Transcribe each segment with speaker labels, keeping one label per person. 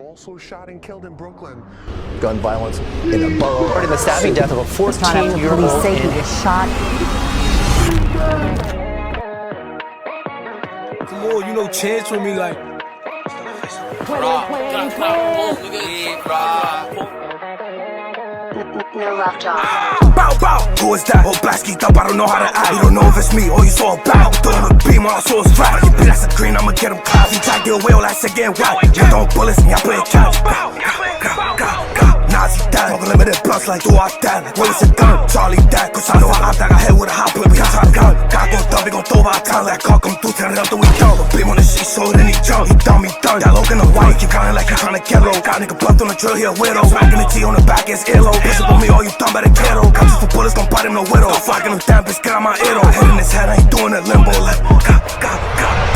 Speaker 1: Also shot and killed in Brooklyn.
Speaker 2: Gun violence in a borough.
Speaker 3: Reporting the stabbing death of a 14-year-old.
Speaker 4: Police say he was shot.
Speaker 5: Come on, you know, chance with me like.
Speaker 4: No love talk.
Speaker 5: Bow, bow. Who is that? Oh, Blasky up, I don't know how to act. You don't know if it's me or you saw a bow. Throwing a beam while I saw a strap. You beat that's a green, I'ma get him clapped. You try to get away, all that shit getting whacked. You don't bullets me, I play a catch. Nazi dad, talking limited blunts like do I dad. Like, where was your gun? Charlie dad, cause I know I got head with a hot whip. We got a gun. God gon' dump, we gon' throw by a time. That car come through, turn it up till we done. But beam on the shit, so then he jump. He done, he done. That look in the white, keep counting like he tryna get low. Got nigga bluffed on the drill, he a widow. Smacking the T on the back, it's earlobe. Bitch up on me, all you dumb better get old. Got just for bullets, gon' bite him no widow. Fucking him down, bitch, get out my ear. Head in his head, I ain't doing it limbo. Like,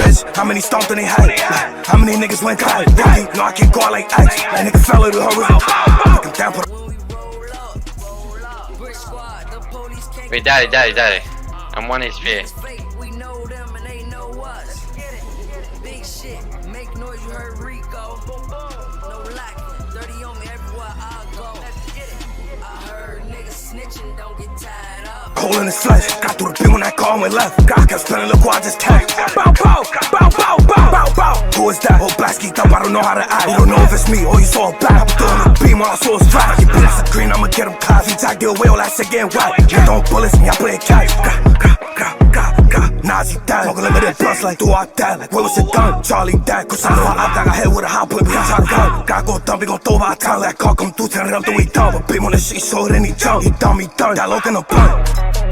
Speaker 5: bitch, how many stomped in they head? Like, how many niggas went tight? Rookie, no, I can't go out like X. That nigga fell to the horizon. Look him down, put
Speaker 6: Wait, daddy. I'm 1 HP.
Speaker 7: We know them and they know us. Big shit, make noise, you heard Rico. No lacking, dirty on me everywhere I go. I heard niggas snitching, don't get tied up.
Speaker 5: hole in his flesh. Got through the beam when that car went left. God kept spinning, look who I just tagged. Bow, bow, bow, bow, bow, bow, bow. Who is that? Oh, Blasky up, I don't know how to act. You don't know if it's me or you saw a back. I'm throwing the beam while I saw a strap. You bitch, that's a green, I'ma get him clapped. He tried to get away, all that shit getting whacked. You don't bullets me, I play a catch. Nazi dad, talking limited blunts like do I dad. Like, where was your gun? Charlie dad, cause I know I got head with a hot whip. We got a gun. God go dumb, we gon' throw by a time. That car come through, turn it up till we done. But beam on the shit, so then he jump. He done, that look in the blunt.